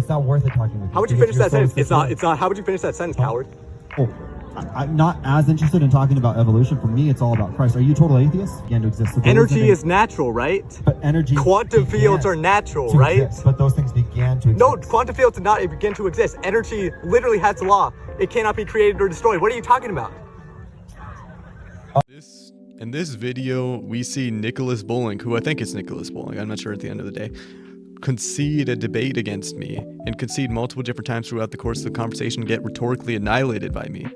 not worth it talking with you. How would you finish that sentence? It's not. How would you finish that sentence, coward? Oh, I'm not as interested in talking about evolution. For me, it's all about Christ. Are you total atheist? Began to exist. So energy is natural, right? But energy. Quantum fields are natural, right? Exist, but those things began to exist. No, quantum fields did not begin to exist. Energy literally has a law. It cannot be created or destroyed. What are you talking about? In this video, we see Nicholas Bowling, who I think is Nicholas Bowling, I'm not sure at the end of the day, concede a debate against me and concede multiple different times throughout the course of the conversation, get rhetorically annihilated by me.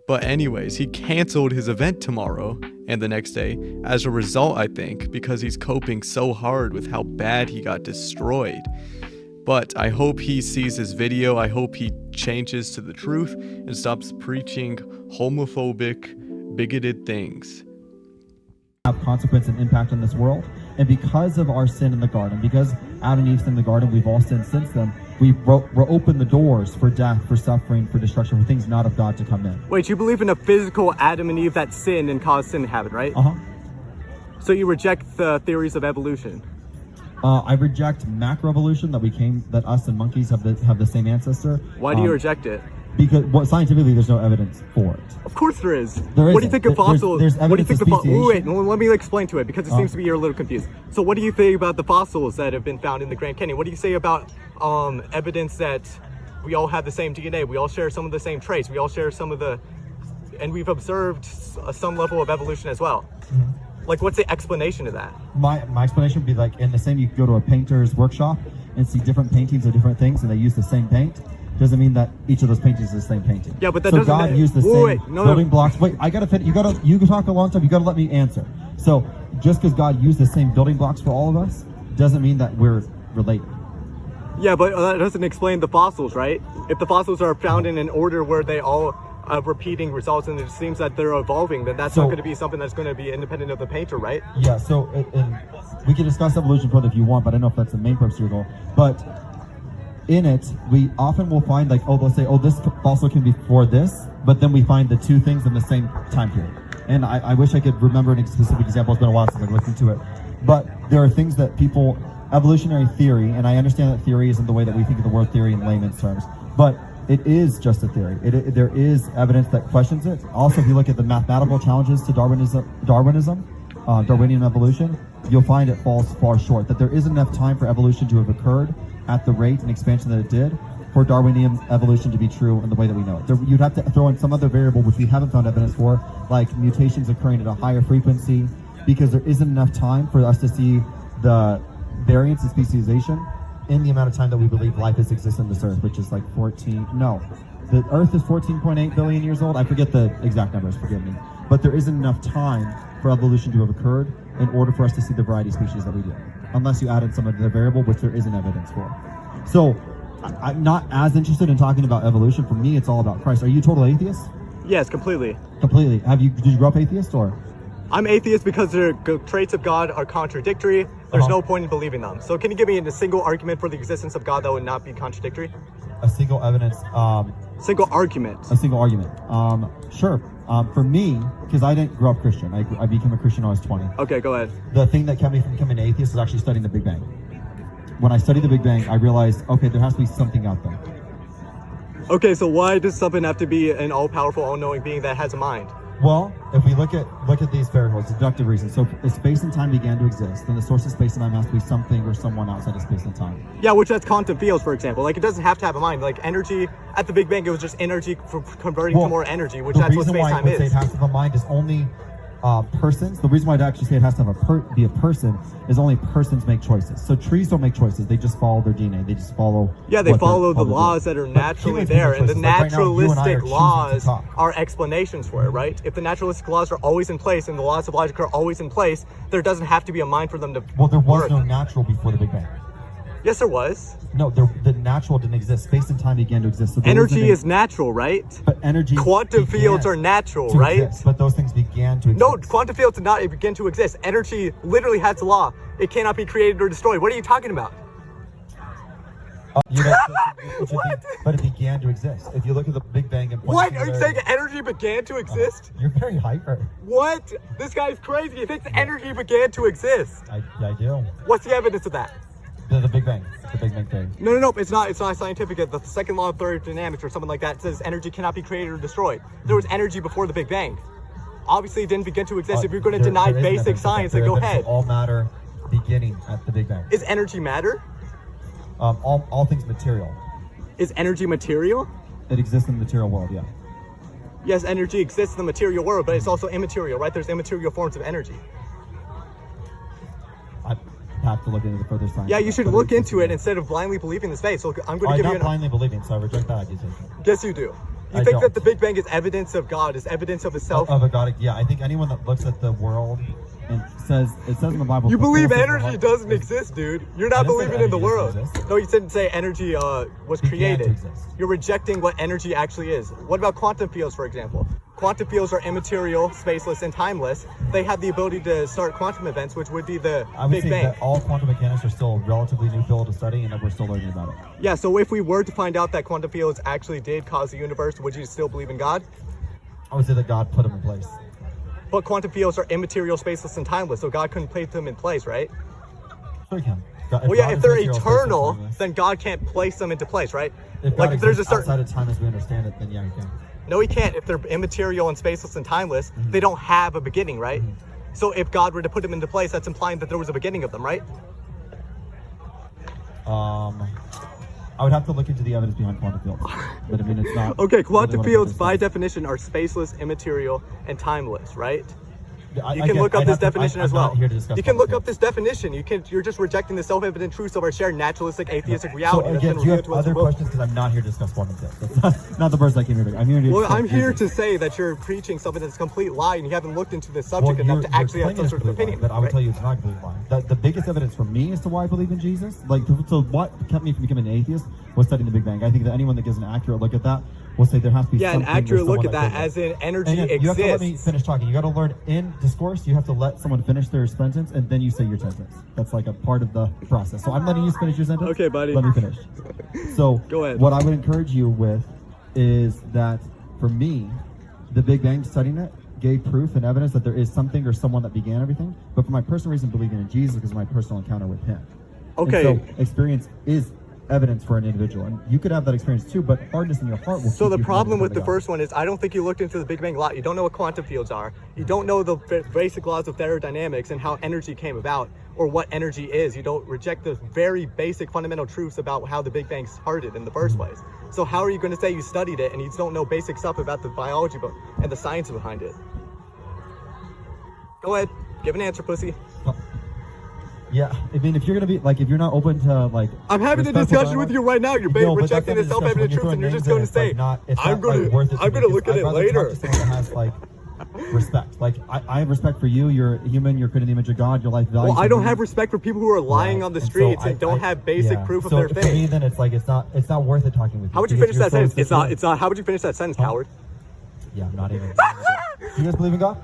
But anyways, he canceled his event tomorrow and the next day as a result, I think, because he's coping so hard with how bad he got destroyed. But I hope he sees this video. I hope he changes to the truth and stops preaching homophobic, bigoted things. Have consequence and impact on this world, and because of our sin in the garden, because Adam and Eve sinned in the garden, we've all sinned since then. We're opened the doors for death, for suffering, for destruction, for things not of God to come in. Wait, you believe in a physical Adam and Eve that sinned and caused sin to happen, right? So you reject the theories of evolution? I reject macroevolution, that us and monkeys have the same ancestor. Why do you reject it? Because scientifically, there's no evidence for it. Of course there is. What do you think of fossils? There's evidence of speciation. Wait, let me explain to it, because it seems to be you're a little confused. So what do you think about the fossils that have been found in the Grand Canyon? What do you say about evidence that we all have the same DNA? We all share some of the same traits. We all share some of the... And we've observed some level of evolution as well. Like, what's the explanation of that? My explanation would be like, in the same, you go to a painter's workshop and see different paintings of different things, and they use the same paint. Doesn't mean that each of those paintings is the same painting. Yeah, but that so doesn't... God used the same building blocks. Wait, I gotta fit. You can talk a long time. You gotta let me answer. So just because God used the same building blocks for all of us doesn't mean that we're related. Yeah, but that doesn't explain the fossils, right? If the fossils are found in an order where they all have repeating results and it seems that they're evolving, then that's not going to be something that's going to be independent of the painter, right? Yeah. So we can discuss evolution further if you want, but I don't know if that's the main purpose of your goal. But in it, we often will find like, they'll say, this fossil can be for this, but then we find the two things in the same time period. And I wish I could remember any specific example. It's been a while since I looked into it. But there are things that evolutionary theory, and I understand that theory isn't the way that we think of the word theory in layman's terms, but it is just a theory. There is evidence that questions it. Also, if you look at the mathematical challenges to Darwinism, Darwinian evolution, you'll find it falls far short, that there isn't enough time for evolution to have occurred at the rate and expansion that it did for Darwinian evolution to be true in the way that we know it. You'd have to throw in some other variable which we haven't found evidence for, like mutations occurring at a higher frequency, because there isn't enough time for us to see the variance in speciation in the amount of time that we believe life has existed on this earth, which is like the earth is 14.8 billion years old. I forget the exact numbers, forgive me. But there isn't enough time for evolution to have occurred in order for us to see the variety of species that we do, unless you added some of the variable, which there isn't evidence for. So I'm not as interested in talking about evolution. For me, it's all about Christ. Are you total atheist? Yes, completely. Completely. Did you grow up atheist, or? I'm atheist because the traits of God are contradictory. There's no point in believing them. So can you give me a single argument for the existence of God that would not be contradictory? A single evidence. Single argument. A single argument. Sure. For me, because I didn't grow up Christian, I became a Christian when I was 20. Okay, go ahead. The thing that kept me from becoming an atheist was actually studying the Big Bang. When I studied the Big Bang, I realized, okay, there has to be something out there. Okay, so why does something have to be an all-powerful, all-knowing being that has a mind? Well, if we look at these variables, deductive reason. So if space and time began to exist, then the source of space and time has to be something or someone outside of space and time. Yeah, which that's quantum fields, for example. Like, it doesn't have to have a mind. Like, energy at the Big Bang, it was just energy converting to more energy, which that's what space-time is. The reason why I would say it has to have a mind is only persons. The reason why I'd actually say it has to have be a person is only persons make choices. So trees don't make choices. They just follow their DNA. They just follow. Yeah, they follow the laws that are naturally there, and the naturalistic laws are explanations for it, right? If the naturalistic laws are always in place and the laws of logic are always in place, there doesn't have to be a mind for them to Well, there was no natural before the Big Bang. Yes, there was. No, the natural didn't exist. Space and time began to exist. So energy is natural, right? But energy... Quantum fields are natural, right? Exist, but those things began to exist. No, quantum fields did not begin to exist. Energy literally has a law. It cannot be created or destroyed. What are you talking about? But it began to exist. If you look at the Big Bang and... What? Are you saying energy began to exist? You're very hyper. What? This guy's crazy. He thinks energy began to exist. I do. What's the evidence of that? The Big Bang. The Big Bang Theory. No. It's not scientific. The second law of thermodynamics or something like that says energy cannot be created or destroyed. There was energy before the Big Bang. Obviously, it didn't begin to exist. If you're going to deny there is basic evidence science, that then go there is ahead. All matter beginning at the Big Bang. Is energy matter? All things material. Is energy material? It exists in the material world, yeah. Yes, energy exists in the material world, but it's also immaterial, right? There's immaterial forms of energy. I have to look into the further science. Yeah, you should but look into it exists instead of blindly believing this faith. So I'm going to I'm give not you blindly believing, so I reject that accusation. Yes, you do. You I think that don't. the Big Bang is evidence of God, is evidence of itself? Of a God, yeah. I think anyone that looks at the world and it says in the Bible. You the believe forces of energy life doesn't is- exist, dude. You're not I didn't say believing in the energy world. doesn't exist. No, you didn't say energy was Began to created. exist. You're rejecting what energy actually is. What about quantum fields, for example? Quantum fields are immaterial, spaceless, and timeless. They have the ability to start quantum events, which would be the I would Big say Bang. that all quantum mechanics are still a relatively new field to study, and that we're still learning about it. Yeah, so if we were to find out that quantum fields actually did cause the universe, would you still believe in God? I would say that God put them in place. But quantum fields are immaterial, spaceless, and timeless, so God couldn't place them in place, right? Sure, he can. Well, yeah, God if is they're material, spaceless, eternal, timeless. then God can't place them into place, right? If Like God if there's a exists certain outside of time as we understand it, then yeah, he can. No, he can't. If they're immaterial and spaceless and timeless, they don't have a beginning, right? So if God were to put them into place, that's implying that there was a beginning of them, right? I would have to look into the evidence behind quantum fields, but I mean it's not. Okay, quantum really fields what by it says. definition are spaceless, immaterial, and timeless, right? Yeah, You can look up this definition as well. I'm not here to discuss You can look quantum up this definition. You're just rejecting the self-evident truths of our shared naturalistic atheistic fields. reality. So that's again, been do you revealed have to us other in books. questions? Because I'm not here to discuss quantum fields. That's not the person I came here to. I'm here to. Well, discuss I'm here Jesus. to say that you're preaching something that's a complete lie, and you haven't looked into this subject Well, enough you're to actually have claiming some it's sort of complete lie, opinion. but I would right? tell you it's not a complete lie. The biggest evidence for me as to why I believe in Jesus, so what kept me from becoming an atheist was studying the Big Bang. I think that anyone that gives an accurate look at that will say there has to be Yeah, an something or accurate look someone at that, created it. as in energy And you have to let me exists. finish talking. You got to learn in discourse. You have to let someone finish their sentence, and then you say your sentence. That's like a part of the process. So I'm letting you finish your sentence. Okay, buddy. Let me finish. So Go ahead. what I would encourage you with is that for me, the Big Bang, studying it, gave proof and evidence that there is something or someone that began everything. But for my personal reason, believing in Jesus because of my personal encounter with Him. Okay. And so experience is evidence for an individual, and you could have that experience too. But hardness in your heart will. So keep the you from problem with the becoming God. first one is I don't think you looked into the Big Bang a lot. You don't know what quantum fields are. You don't know the basic laws of thermodynamics and how energy came about or what energy is. You don't reject the very basic fundamental truths about how the Big Bang started in the first place. So how are you going to say you studied it and you don't know basic stuff about the biology and the science behind it? Go ahead. Give an answer, pussy. Yeah, I mean, if you're gonna be like, if you're not open to like, I'm having a respectful discussion with dialogue- you right now. You're No, but rejecting that's the not a self-evident discussion. truth, and When you're just throwing going to say, names in, it's I'm not, going like, worth it to me, look at because it I'd rather later. talk to someone that has like respect. Like I have respect for you. You're human. You're created in the image of God. Your life values. Well, I are don't unique. have respect for people who are lying Right. on the And so streets and I- don't have basic yeah. proof of So their for faith. me, then it's like it's not worth it talking with you. How would you because finish that you're so sentence? It's not. secure. It's not. How would you finish that sentence, Huh? Howard? Yeah, I'm not even. Do you guys believe in God?